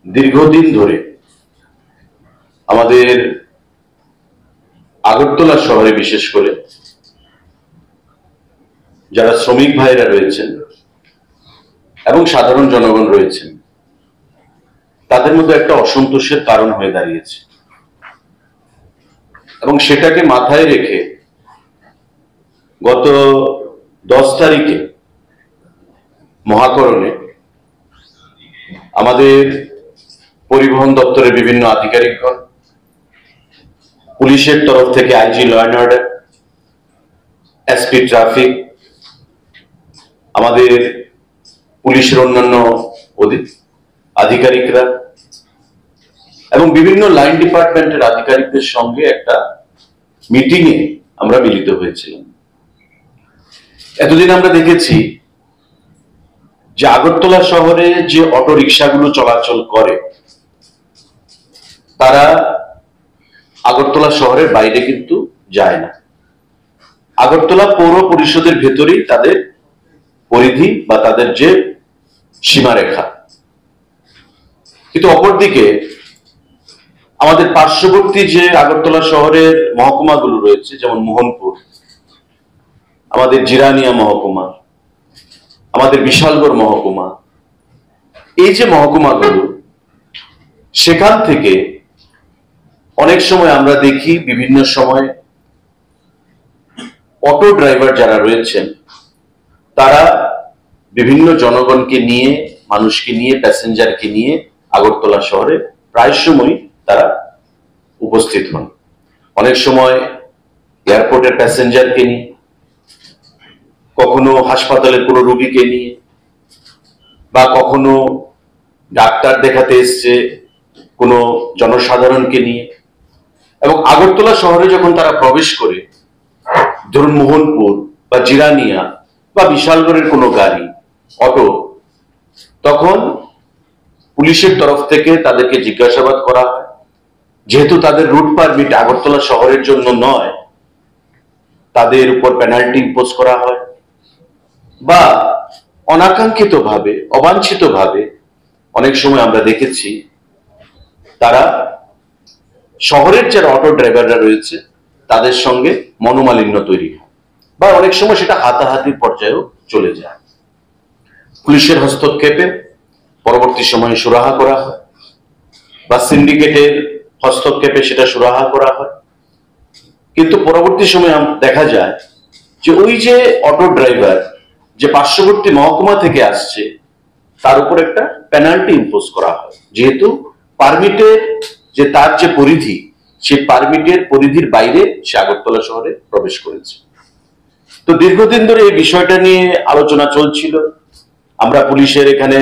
দীর্ঘদিন ধরে আমাদের আগরতলা শহরে বিশেষ করে যারা শ্রমিক ভাইরা রয়েছেন এবং সাধারণ জনগণ রয়েছেন তাদের মধ্যে একটা অসন্তোষের কারণ হয়ে দাঁড়িয়েছে এবং সেটাকে মাথায় রেখে গত 10 তারিখে মহাকরণে আমাদের পরিবহন দপ্তরের বিভিন্ন আধিকারিকগণ, পুলিশের তরফ থেকে IG law and order, SP traffic, আমাদের পুলিশের অন্যান্য আধিকারিকরা এবং বিভিন্ন লাইন ডিপার্টমেন্টের আধিকারিকদের সঙ্গে একটা মিটিংয়ে আমরা মিলিত হয়েছিলাম। এতদিন আমরা দেখেছি যে আগরতলা শহরে যে অটো রিক্সাগুলো চলাচল করে তারা আগরতলা শহরের বাইরে কিন্তু যায় না, আগরতলা পৌর পরিষদের ভেতরেই তাদের পরিধি বা তাদের যে সীমারেখা। কিন্তু অপরদিকে আমাদের পার্শ্ববর্তী যে আগরতলা শহরের মহকুমাগুলো রয়েছে, যেমন মোহনপুর, আমাদের জিরানিয়া মহকুমা, আমাদের বিশালগড় মহকুমা, এই যে মহকুমাগুলো, সেখান থেকে অনেক সময় আমরা দেখি বিভিন্ন সময় অটো ড্রাইভার যারা রয়েছেন তারা বিভিন্ন জনগণকে নিয়ে, মানুষকে নিয়ে, প্যাসেঞ্জারকে নিয়ে আগরতলা শহরে প্রায় সময় তারা উপস্থিত হন। অনেক সময় এয়ারপোর্টের প্যাসেঞ্জারকে নিয়ে, কখনো হাসপাতালের কোনো রোগীকে নিয়ে, বা কখনো ডাক্তার দেখাতে এসছে কোনো জনসাধারণকে নিয়ে। এবং আগরতলা শহরে যখন তারা প্রবেশ করে, ধরুন মোহনপুর বা জিরানিয়া বা বিশালগড়ের কোনো গাড়ি, অটো, তখন পুলিশের তরফ থেকে তাদেরকে জিজ্ঞাসাবাদ করা হয়। যেহেতু তাদের রুট পারমিট আগরতলা শহরের জন্য নয়, তাদের উপর পেনাল্টি ইম্পোজ করা হয়, বা অনাকাঙ্ক্ষিত ভাবে, অবাঞ্ছিত ভাবে অনেক সময় আমরা দেখেছি তারা শহরের যারা অটো ড্রাইভাররা রয়েছে তাদের সঙ্গে মনোমালিন্য তৈরি হয়, বা অনেক সময় সেটা হাতাহাতির পর্যায়েও চলে যায়। পুলিশের হস্তক্ষেপে পরবর্তী সময়ে সুরাহা করা হয়, বা সিন্ডিকেটের হস্তক্ষেপে সেটা সুরাহা করা হয়। কিন্তু পরবর্তী সময়ে দেখা যায় যে ওই যে অটো ড্রাইভার যে পার্শ্ববর্তী মহকুমা থেকে আসছে তার উপর একটা পেনাল্টি ইম্পোজ করা হয়, যেহেতু পারমিটের যে তার যে পরিধি, সেই পারমিটের পরিধির বাইরে সে আগরতলা শহরে প্রবেশ করেছে। তো দীর্ঘদিন ধরে এই বিষয়টা নিয়ে আলোচনা চলছিল। আমরা পুলিশের এখানে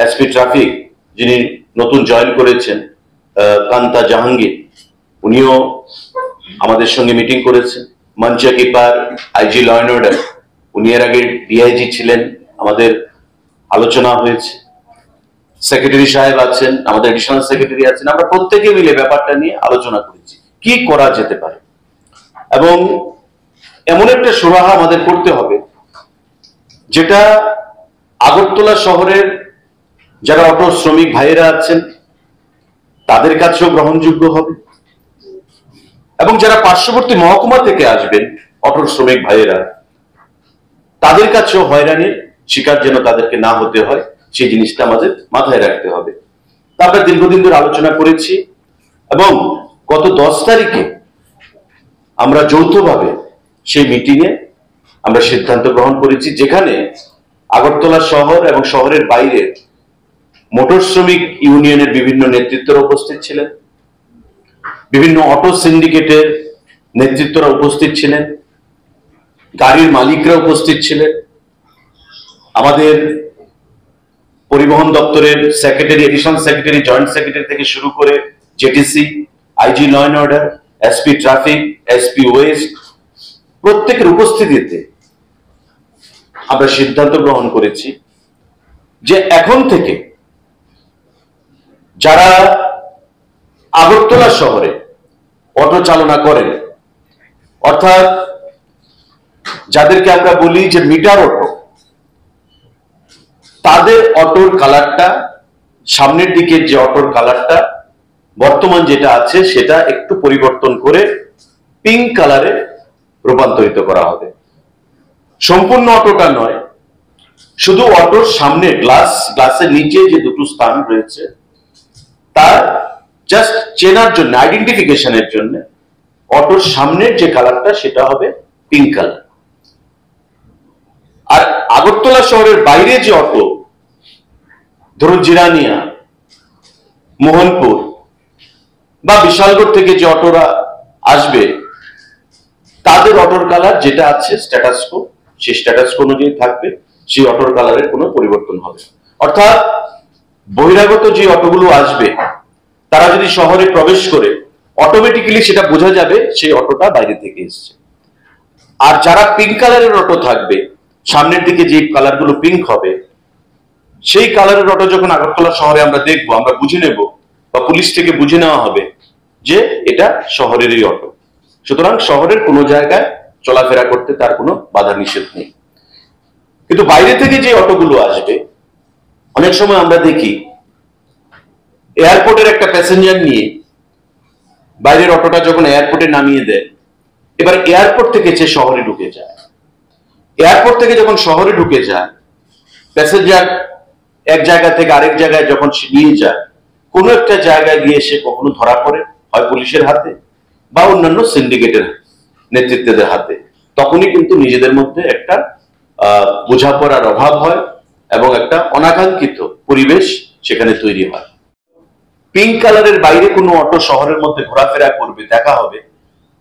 এসপি ট্রাফিক, যিনি নতুন জয়েন করেছেন, কান্তা জাহাঙ্গীর, উনিও আমাদের সঙ্গে মিটিং করেছেন। মঞ্চা কিপার, আইজি ল অ্যান্ড অর্ডার, উনি এর আগে ডিআইজি ছিলেন, আমাদের আলোচনা হয়েছে। সেক্রেটারি সাহেব আছেন, আমাদের এডিশনাল সেক্রেটারি আছেন, আমরা প্রত্যেকে মিলে ব্যাপারটা নিয়ে আলোচনা করেছি কি করা যেতে পারে। এবং এমন একটা সুরাহা আমাদের করতে হবে যেটা আগরতলা শহরের যারা অটো শ্রমিক ভাইয়েরা আছেন তাদের কাছেও গ্রহণযোগ্য হবে, এবং যারা পার্শ্ববর্তী মহকুমা থেকে আসবেন অটো শ্রমিক ভাইয়েরা, তাদের কাছেও হয়রানির শিকার যেন তাদেরকে না হতে হয়, সেই জিনিসটা আমাদের মাথায় রাখতে হবে। আমরা দীর্ঘদিন ধরে আলোচনা করেছি এবং গত 10 তারিখে আমরা যৌথভাবে সেই মিটিংয়ে আমরা সিদ্ধান্ত গ্রহণ করেছি, যেখানে আগরতলা শহর এবং শহরের বাইরে মোটর শ্রমিক ইউনিয়নের বিভিন্ন নেতৃত্বরা উপস্থিত ছিলেন, বিভিন্ন অটো সিন্ডিকেটের নেতৃত্বরা উপস্থিত ছিলেন, গাড়ির মালিকরা উপস্থিত ছিলেন, আমাদের পরিবহন দপ্তরের secretary, additional secretary, joint secretary থেকে শুরু করে JTC, IG law and order, SP traffic, SP west, প্রত্যেকের উপস্থিতিতে আমরা সিদ্ধান্ত গ্রহণ করেছি যে এখন থেকে যারা আগরতলা শহরে অটো চালনা করেন, অর্থাৎ যাদেরকে আমরা বলি যে মিটার অটো, তাদের অটোর কালারটা সামনের দিকের যে অটোর কালারটা বর্তমান যেটা আছে সেটা একটু পরিবর্তন করে পিঙ্ক কালারে রূপান্তরিত করা হবে। সম্পূর্ণ অটোটা নয়, শুধু অটোর সামনে গ্লাসের নিচে যে দুটো স্থান রয়েছে তার জাস্ট চেনার জন্য, আইডেন্টিফিকেশনের জন্য অটোর সামনের যে কালারটা সেটা হবে পিঙ্ক কালার। আর আগরতলা শহরের বাইরে যে অটো, ধরুন জিরানিয়া, মোহনপুর বা বিশালগড় থেকে যে অটোরা আসবে তাদের অটোর কালার যেটা আছে স্ট্যাটাসকো, সেই স্ট্যাটাসকো অনুযায়ী থাকবে, সেই অটোর কালারের কোনো পরিবর্তন হবে। অর্থাৎ বহিরাগত যে অটোগুলো আসবে তারা যদি শহরে প্রবেশ করে অটোমেটিক্যালি সেটা বোঝা যাবে সেই অটোটা বাইরে থেকে এসছে। আর যারা পিঙ্ক কালারের অটো থাকবে, সামনের দিকে যে কালারগুলো পিঙ্ক হবে, সেই কালারের অটো যখন আগরতলা শহরে আমরা দেখবো, আমরা বুঝে নেব বা পুলিশ থেকে বুঝে নেওয়া হবে যে এটা শহরেরই অটো। সুতরাং শহরের কোনো জায়গায় চলাফেরা করতে তার কোনো বাধা নিষেধ নেই। কিন্তু বাইরে থেকে যে অটোগুলো আসবে, অনেক সময় আমরা দেখি এয়ারপোর্টের একটা প্যাসেঞ্জার নিয়ে বাইরের অটোটা যখন এয়ারপোর্টে নামিয়ে দেয়, এবার এয়ারপোর্ট থেকে সে শহরে ঢুকে যায়। এয়ারপোর্ট থেকে যখন শহরে ঢুকে যায়, প্যাসেঞ্জার এক জায়গা থেকে আরেক জায়গায় যখন সে নিয়ে যায়, কোনো একটা জায়গায় গিয়ে সে কখনো ধরা পড়ে, হয় পুলিশের হাতে বা অন্যান্য সিন্ডিকেটের নেতৃত্বদের হাতে। তখনই কিন্তু নিজেদের মধ্যে একটা বোঝাপড়ার অভাব হয় এবং একটা অনাকাঙ্ক্ষিত পরিবেশ সেখানে তৈরি হয়। পিঙ্ক কালারের বাইরে কোনো অটো শহরের মধ্যে ঘোরাফেরা করবে, দেখা হবে,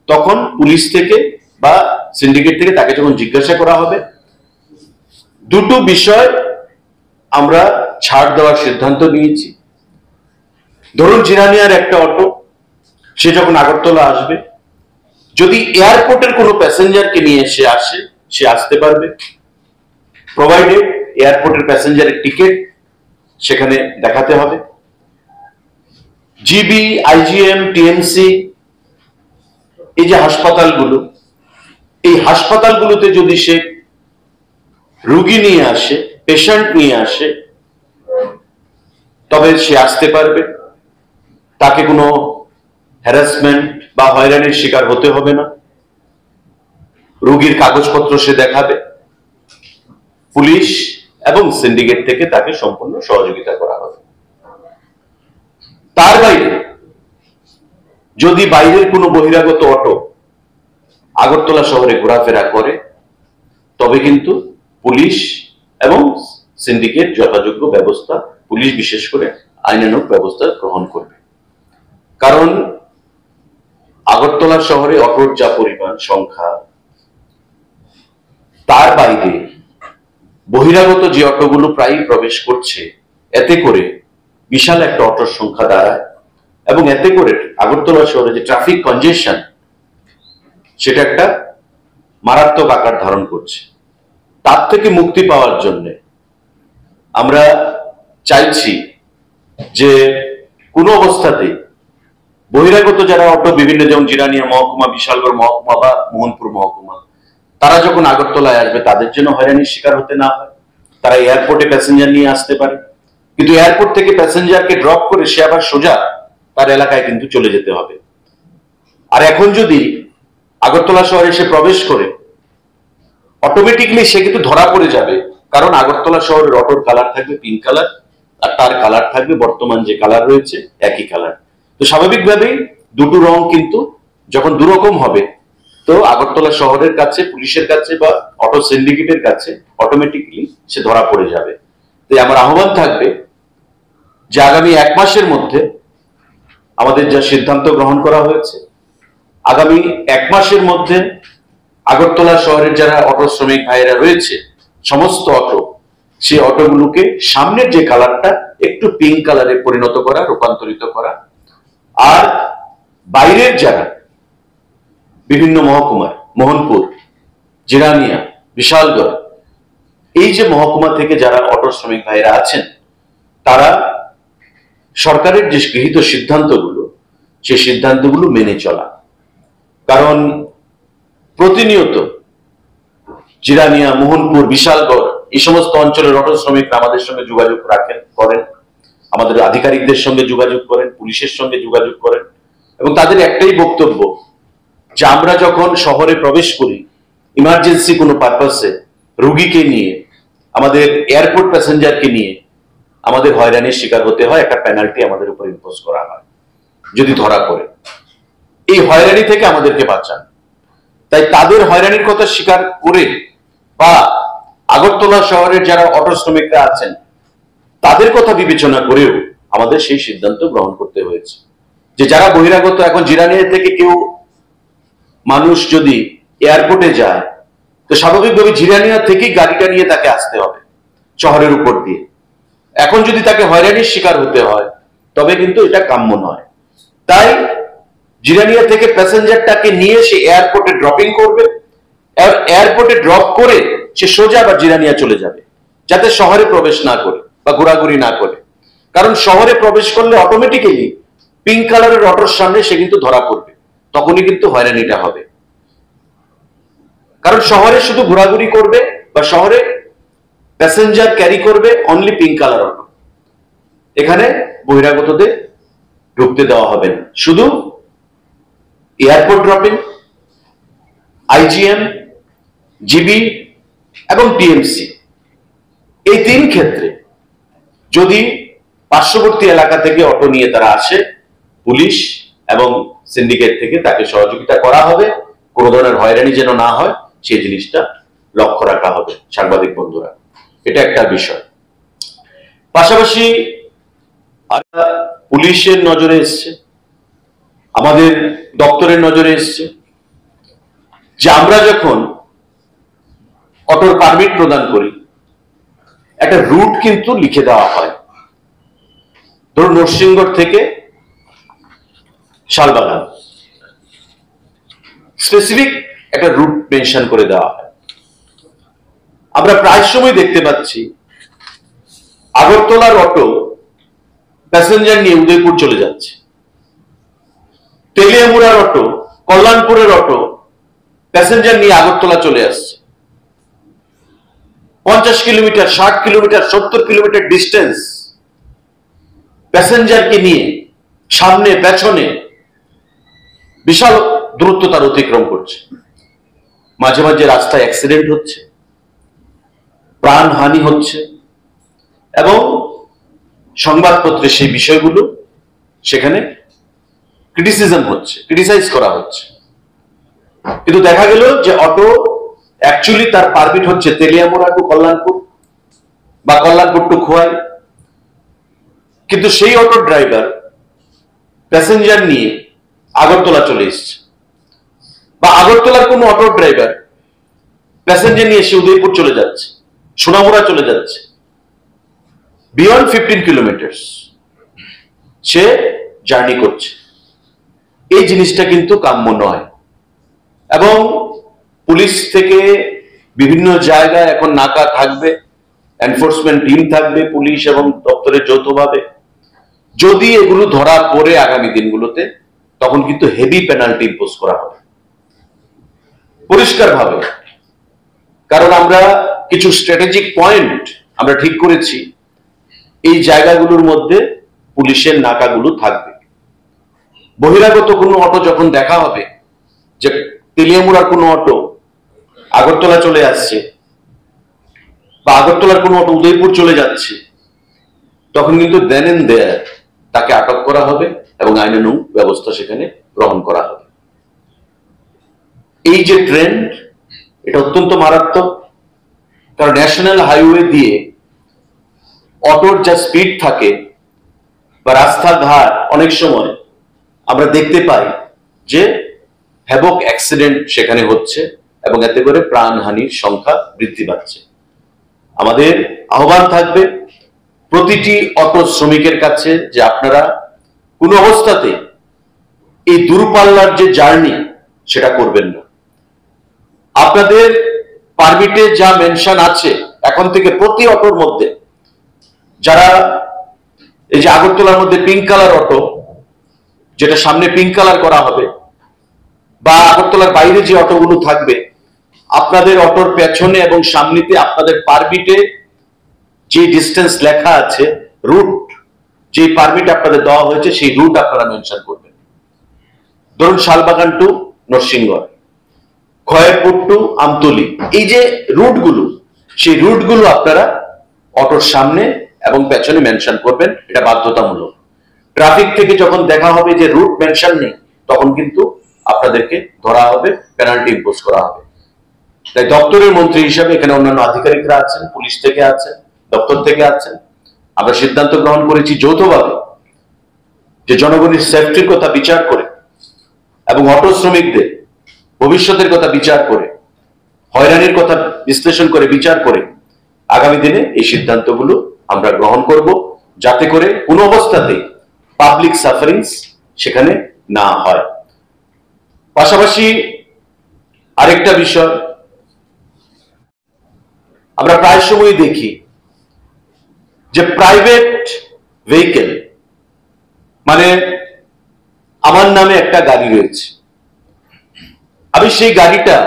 তখন পুলিশ থেকে বা সিন্ডিকেট থেকে তাকে যখন জিজ্ঞাসা করা হবে, দুটো বিষয় আমরা ছাড় দেওয়ার সিদ্ধান্ত নিয়েছি। ধরুন জিরানিয়ার একটা অটো, সে যখন আগরতলা আসবে, যদি এয়ারপোর্টের কোনো প্যাসেঞ্জারকে নিয়ে সে আসতে পারবে, প্রোভাইডেড এয়ারপোর্টের প্যাসেঞ্জারের টিকিট সেখানে দেখাতে হবে। জিবি, আইজিএম, টিএমসি, এই যে হাসপাতালগুলো, এই হাসপাতালগুলোতে যদি সে রোগী নিয়ে আসে, পেশেন্ট নিয়ে আসে, তবে সে আসতে পারবে। তাকে কোনো হ্যারাসমেন্ট বা হয়রানির শিকার হতে হবে না। রোগীর কাগজপত্র সে দেখাবে, পুলিশ এবং সিন্ডিকেট থেকে তাকে সম্পূর্ণ সহযোগিতা করা হবে। তার বাইরে যদি বাইরের কোনো বহিরাগত অটো আগরতলা শহরে ঘোরাফেরা করে, তবে কিন্তু পুলিশ এবং সিন্ডিকেট যথাযোগ্য ব্যবস্থা, পুলিশ বিশেষ করে আইনানুগ ব্যবস্থা গ্রহণ করবে। কারণ আগরতলা শহরে অটোর যা পরিমাণ সংখ্যা, তার বাইরে বহিরাগত যে অটোগুলো প্রায়ই প্রবেশ করছে, এতে করে বিশাল একটা অটোর সংখ্যা দাঁড়ায় এবং এতে করে আগরতলা শহরে যে ট্রাফিক কনজেশন, সেটা একটা মারাত্মক আকার ধারণ করছে। তার থেকে মুক্তি পাওয়ার জন্য আমরা চাইছি যে কোনো অবস্থাতেই বহিরাগত যারা অটো, বিভিন্ন যেমন জিরানিয়া মহকুমা, বিশালগড় মহকুমা বা মোহনপুর মহকুমা, তারা যখন আগরতলায় আসবে তাদের জন্য হয়রানির শিকার হতে না হয়। তারা এয়ারপোর্টে প্যাসেঞ্জার নিয়ে আসতে পারে, কিন্তু এয়ারপোর্ট থেকে প্যাসেঞ্জারকে ড্রপ করে সে আবার সোজা তার এলাকায় কিন্তু চলে যেতে হবে। আর এখন যদি আগরতলা শহরে এসে প্রবেশ করে, অটোমেটিকলি সে কিন্তু ধরা পড়ে যাবে, কারণ আগরতলা শহরের অটোর কালার থাকবে পিঙ্ক কালার আর তার কালার থাকবে বর্তমান যে কালার রয়েছে একই কালার। তো স্বাভাবিকভাবেই দুটো রং কিন্তু যখন দুরকম হবে, তো আগরতলা শহরের কাছে, পুলিশের কাছে বা অটো সিন্ডিকেটের কাছে অটোমেটিকলি সে ধরা পড়ে যাবে। তাই আমার আহ্বান থাকবে যে আগামী 1 মাসের মধ্যে আমাদের যা সিদ্ধান্ত গ্রহণ করা হয়েছে, আগামী 1 মাসের মধ্যে আগরতলা শহরের যারা অটো শ্রমিক ভাইয়েরা রয়েছে, সমস্ত অটো, সেই অটোগুলোকে সামনের যে কালারটা একটু পিঙ্ক কালারে পরিণত করা, রূপান্তরিত করা। আর বাইরের যারা বিভিন্ন মহকুমায়, মোহনপুর, জিরানিয়া, বিশালগড়, এই যে মহকুমা থেকে যারা অটো শ্রমিক ভাইয়েরা আছেন, তারা সরকারের যে গৃহীত সিদ্ধান্তগুলো, সেই সিদ্ধান্তগুলো মেনে চলা। কারণ প্রতিনিয়ত জিরানিয়া, মোহনপুর, বিশালগড় এই সমস্ত অঞ্চলের অটো শ্রমিকরা আমাদের সঙ্গে যোগাযোগ করেন। আমাদের আধিকারিকদের সঙ্গে যোগাযোগ করেন, পুলিশের সঙ্গে যোগাযোগ করেন, এবং তাদের একটাই বক্তব্য যে আমরা যখন শহরে প্রবেশ করি ইমার্জেন্সি কোনো পারপাসে, রুগীকে নিয়ে, আমাদের এয়ারপোর্ট প্যাসেঞ্জারকে নিয়ে আমাদের হয়রানির শিকার হতে হয়, একটা পেনাল্টি আমাদের উপর ইম্পোজ করা হয় যদি ধরা পড়ে। এই হয়রানি থেকে আমাদেরকে বাঁচান। তাই তাদের হয়রানির কথা স্বীকার করে বা আগরতলা শহরের যারা অটো শ্রমিকরা আছেন তাদের কথা বিবেচনা করেও আমাদের সেই সিদ্ধান্ত গ্রহণ করতে হয়েছে যে যারা বহিরাগত, এখন জিরানিয়া থেকে কেউ মানুষ যদি এয়ারপোর্টে যায় তো স্বাভাবিকভাবে জিরানিয়া থেকেই গাড়িটা নিয়ে তাকে আসতে হবে শহরের উপর দিয়ে। এখন যদি তাকে হয়রানির শিকার হতে হয় তবে কিন্তু এটা কাম্য নয়। তাই জিরানিয়া থেকে প্যাসেঞ্জারটাকে নিয়ে সে এয়ারপোর্টে ড্রপিং করবে, এয়ারপোর্টে ড্রপ করে সে সোজা আবার জিরানিয়া চলে যাবে, যাতে শহরে প্রবেশ না করে বা ঘোরাঘুরি না করে। কারণ শহরে প্রবেশ করলে অটোমেটিক্যালি পিঙ্ক কালারের অটোর সামনে সে কিন্তু ধরা পড়বে, তখনই কিন্তু হয়রানিটা হবে। কারণ শহরে শুধু ঘোরাঘুরি করবে বা শহরে প্যাসেঞ্জার ক্যারি করবে অনলি পিঙ্ক কালার অটো, এখানে বহিরাগতদের ঢুকতে দেওয়া হবে না। শুধু এয়ারপোর্ট ড্রপিং, আইজিএম, জিবি এবং টিএমসি, এই তিন ক্ষেত্রে যদি পার্শ্ববর্তী এলাকা থেকে অটো নিয়ে তারা আসে, পুলিশ এবং সিন্ডিকেট থেকে তাকে সহযোগিতা করা হবে, কোনো ধরনের হয়রানি যেন না হয় সেই জিনিসটা লক্ষ্য রাখা হবে। সাংবাদিক বন্ধুরা, এটা একটা বিষয়। পাশাপাশি পুলিশের নজরে এসছে, আমাদের দপ্তরের নজরে এসছে যে আমরা যখন অটোর পারমিট প্রদান করি একটা রুট কিন্তু লিখে দেওয়া হয়। ধরুন নরসিংগড় থেকে শালবাগান, স্পেসিফিক একটা রুট মেনশন করে দেওয়া হয়। আমরা প্রায় সময় দেখতে পাচ্ছি আগরতলার অটো প্যাসেঞ্জার নিয়ে উদয়পুর চলে যাচ্ছে, তেলিয়ামুড়ার অটো, কল্যাণপুরের অটো প্যাসেঞ্জার নিয়ে আগরতলা চলে আসছে। 50 কিলোমিটার, 60 কিলোমিটার, 70 কিলোমিটার ডিস্টেন্স প্যাসেঞ্জারকে নিয়ে সামনে পেছনে বিশাল দূরত্ব তার অতিক্রম করছে। মাঝে মাঝে রাস্তায় অ্যাক্সিডেন্ট হচ্ছে, প্রাণহানি হচ্ছে, এবং সংবাদপত্রে সেই বিষয়গুলো সেখানে ক্রিটিসিজম হচ্ছে, ক্রিটিসাইজ করা হচ্ছে। কিন্তু দেখা গেল যে অটো অ্যাকচুয়ালি তার পারমিট হচ্ছে তেলিয়ামুড়া টু কল্যাণপুর বা কল্যাণপুর টু খোয়াই, কিন্তু সেই অটো ড্রাইভার প্যাসেঞ্জার নিয়ে আগরতলা চলে এসছে, বা আগরতলার কোনো অটো ড্রাইভার প্যাসেঞ্জার নিয়ে এসে উদয়পুর চলে যাচ্ছে, সোনামুড়া চলে যাচ্ছে, বিয়ন্ড 15 কিলোমিটার্স সে জার্নি করছে। এই জিনিসটা কিন্তু কাম্য নয়। এবং পুলিশ থেকে বিভিন্ন জায়গায় এখন নাকা থাকবে, এনফোর্সমেন্ট টিম থাকবে পুলিশ এবং দপ্তরের যৌথভাবে। যদি এগুলো ধরা পড়ে আগামী দিনগুলোতে, তখন কিন্তু হেভি পেনাল্টি ইম্পোজ করা হবে পরিষ্কার ভাবে। কারণ আমরা কিছু স্ট্র্যাটেজিক পয়েন্ট আমরা ঠিক করেছি, এই জায়গাগুলোর মধ্যে পুলিশের নাকাগুলো থাকবে। বহিরাগত কোনো অটো যখন দেখা হবে যে তেলিয়ামুড়ার কোনো অটো আগরতলা চলে আসছে বা আগরতলার কোনো অটো উদয়পুর চলে যাচ্ছে, তখন কিন্তু দেন এন্ড দেয়ার তাকে আটক করা হবে এবং আইনানুগ ব্যবস্থা সেখানে গ্রহণ করা হবে। এই যে ট্রেন্ড, এটা অত্যন্ত মারাত্মক। কারণ ন্যাশনাল হাইওয়ে দিয়ে অটোর যা স্পিড থাকে বা রাস্তাঘাট, অনেক সময় আমরা দেখতে পাই যে হ্যাভক অ্যাক্সিডেন্ট সেখানে হচ্ছে এবং এতে করে প্রাণহানির সংখ্যা বৃদ্ধি পাচ্ছে। আমাদের আহ্বান থাকবে প্রতিটি অটো শ্রমিকের কাছে যে আপনারা কোনো অবস্থাতে এই দূরপাল্লার যে জার্নি সেটা করবেন না। আপনাদের পারমিটে যা মেনশন আছে এখন থেকে প্রতি অটোর মধ্যে, যারা এই যে আগরতলার মধ্যে পিঙ্ক কালার অটো, যেটা সামনে পিঙ্ক কালার করা হবে, বা আগরতলার বাইরে যে অটোগুলো থাকবে, আপনাদের অটোর পেছনে এবং সামনেতে আপনাদের পারমিটে যে ডিস্টেন্স লেখা আছে, রুট যে পারমিট আপনাদের দেওয়া হয়েছে সেই রুট আপনারা মেনশন করবেন। ধরুন শালবাগান টু নরসিংগড়, খয়েরপুর টু আমতলী, এই যে রুটগুলো, সেই রুটগুলো আপনারা অটোর সামনে এবং পেছনে মেনশন করবেন, এটা বাধ্যতামূলক। ট্রাফিক থেকে যখন দেখা হবে যে রুট মেনশন নেই, তখন কিন্তু আপনাদেরকে ধরা হবে, পেনাল্টি ইম্পোজ করা হবে। তাই দপ্তরের মন্ত্রী হিসাবে এখানে অন্যান্য আধিকারিকরা আছেন, পুলিশ থেকে আছেন, দপ্তর থেকে আছেন, আমরা সিদ্ধান্ত গ্রহণ করেছি যৌথভাবে যে জনগণের সেফটির কথা বিচার করে এবং অটো শ্রমিকদের ভবিষ্যতের কথা বিচার করে, হয়রানির কথা বিশ্লেষণ করে বিচার করে আগামী দিনে এই সিদ্ধান্তগুলো আমরা গ্রহণ করব, যাতে করে কোনো অবস্থাতেই পাবলিক সাফারিংস সেখানে না হয়। পাশাপাশি আরেকটা বিষয় আমরা প্রায় সময় দেখি যে প্রাইভেট ভেহিকেল, মানে আমার নামে একটা গাড়ি রয়েছে, আমি সেই গাড়িটা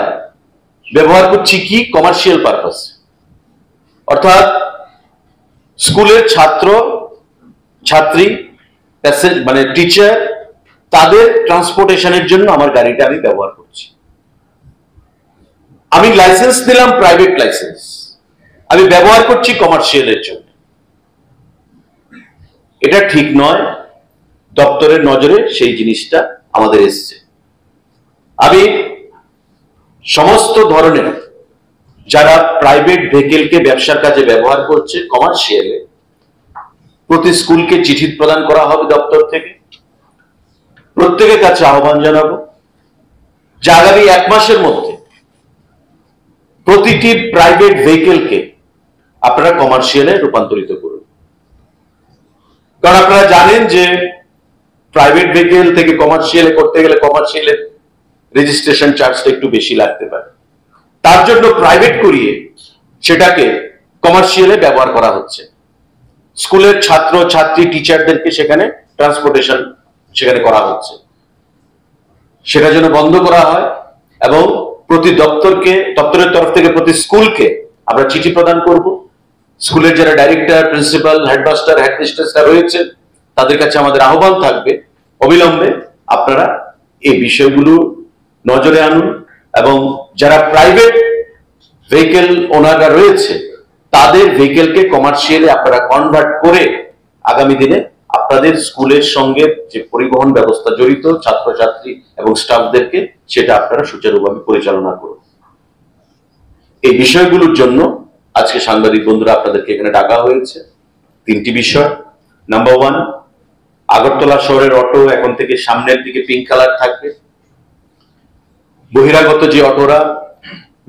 ব্যবহার করছি কি কমার্শিয়াল পারপাস, অর্থাৎ স্কুলের ছাত্র ছাত্রী, মানে টিচার, তাদের ট্রান্সপোর্টেশনের জন্য আমার গাড়িটা আমি ব্যবহার করছি। আমি লাইসেন্স নিলাম প্রাইভেট লাইসেন্স, আমি ব্যবহার করছি কমার্শিয়ালের জন্য। এটা ঠিক নয়, দপ্তরের নজরে সেই জিনিসটা আমাদের এসছে। আমি সমস্ত ধরনের যারা প্রাইভেট ভেহিকেলকে ব্যবসার কাজে ব্যবহার করছে কমার্শিয়ালে, প্রতি স্কুলকে চিঠি প্রদান করা হবে দপ্তর থেকে। প্রত্যেকের কাছে আহ্বান জানাবো যে আগামী 1 মাসের মধ্যে প্রতিটি প্রাইভেট ভেহিকেলকে আপনারা কমার্শিয়ালে রূপান্তরিত করুন। কারণ আপনারা জানেন যে প্রাইভেট ভেহিকেল থেকে কমার্শিয়ালে করতে গেলে কমার্শিয়ালের রেজিস্ট্রেশন চার্জটা একটু বেশি লাগতে পারে, তার জন্য প্রাইভেট করিয়ে সেটাকে কমার্শিয়ালে ব্যবহার করা হচ্ছে। স্কুলের ছাত্র ছাত্রী টিচারদেরকে সেখানে ট্রান্সপোর্টেশন সেখানে করা হচ্ছে, সেটা যেন বন্ধ করা হয়। এবং প্রতি দপ্তরের তরফ থেকে প্রতি স্কুলকে আমরা চিঠি প্রদান করব। স্কুলের যারা ডাইরেক্টর, প্রিন্সিপাল, হেডমাস্টার, হেডমিস্ট্রেসরা রয়েছেন, তাদের কাছে আমাদের আহ্বান থাকবে অবিলম্বে আপনারা এই বিষয়গুলো নজরে আনুন এবং যারা প্রাইভেট ভেহিকেল ওনাররা রয়েছে তাদের ভেহিকেলকে কমার্শিয়ালে আপনারা কনভার্ট করে আগামী দিনে আপনাদের স্কুলের সঙ্গে যে পরিবহন ব্যবস্থা জড়িত ছাত্রছাত্রী এবং স্টাফদেরকে সেটা আপনারা সুচারুভাবে পরিচালনা করুন। এই বিষয়গুলোর জন্য আজকে সাংবাদিক বন্ধুরা আপনাদেরকে এখানে ডাকা হয়েছে। 3টি বিষয়। নাম্বার 1, আগরতলা শহরের অটো এখন থেকে সামনের দিকে পিঙ্ক কালার থাকবে। বহিরাগত যে অটোরা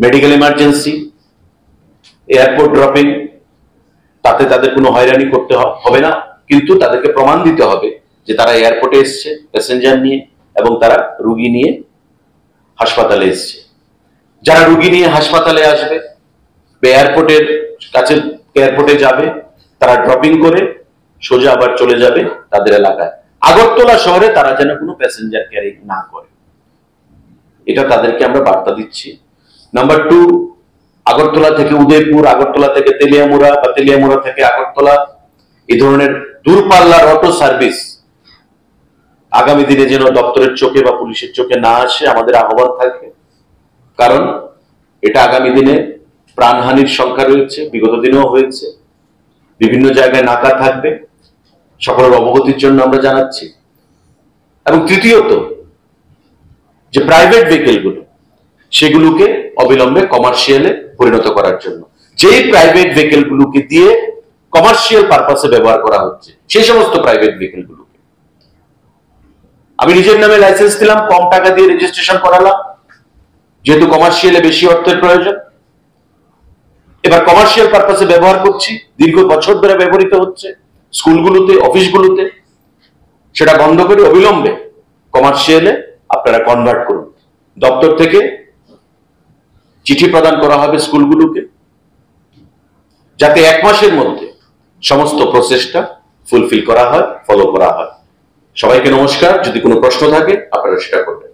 মেডিকেল ইমার্জেন্সি, এয়ারপোর্ট ড্রপিং, তাতে তাদের কোনো হয়রানি করতে হবে না, কিন্তু তাদেরকে প্রমাণ দিতে হবে যে তারা এয়ারপোর্টে এসছে প্যাসেঞ্জার নিয়ে এবং তারা রুগী নিয়ে হাসপাতালে এসছে। যারা রুগী নিয়ে হাসপাতালে আসবে এয়ারপোর্টের কাছে, এয়ারপোর্টে যাবে, তারা ড্রপিং করে সোজা আবার চলে যাবে তাদের এলাকায়। আগরতলা শহরে তারা যেন কোনো প্যাসেঞ্জার ক্যারি না করে, এটা তাদেরকে আমরা বার্তা দিচ্ছি। নাম্বার 2, আগরতলা থেকে উদয়পুর, আগরতলা থেকে তেলিয়ামুড়া বা তেলিয়ামুড়া থেকে আগরতলা, এই ধরনের দূরপাল্লার অটো সার্ভিস আগামী দিনে যেন দপ্তরের চোখে বা পুলিশের চোখে না আসে, আমাদের আহ্বান থাকবে। কারণ এটা আগামী দিনে প্রাণহানির সংখ্যা রয়েছে, বিগত দিনেও হয়েছে, বিভিন্ন জায়গায় নাকা থাকবে, সকলের অবগতির জন্য আমরা জানাচ্ছি। এবং তৃতীয়ত, যে প্রাইভেট ভেহিকেলগুলো সেগুলোকে অবিলম্বে কমার্শিয়ালে পরিণত করার জন্য, যেই প্রাইভেট ভেহিকেলগুলোকে দিয়ে কমার্শিয়াল পারপাসে ব্যবহার করা হচ্ছে সেই সমস্ত প্রাইভেট ভেহিকেলগুলোকে আমি নিজের নামে লাইসেন্স দিলাম, কম টাকা দিয়ে রেজিস্ট্রেশন করালাম, যেহেতু কমার্শিয়ালে বেশি অর্থের প্রয়োজন। এবার কমার্শিয়াল পারপাসে ব্যবহার করছি, দীর্ঘ বছর ধরে ব্যবহৃত হচ্ছে স্কুলগুলোতে, অফিসগুলোতে, সেটা বন্ধ করে অবিলম্বে কমার্শিয়ালে আপনারা কনভার্ট করুন। দপ্তর থেকে চিঠি প্রদান করা হবে স্কুলগুলোকে, যাতে 1 মাসের মধ্যে সমস্ত প্রসেসটা ফুলফিল করা হয়, ফলো করা হয়। সবাইকে নমস্কার। যদি কোনো প্রশ্ন থাকে আপনারা সেটা করবেন।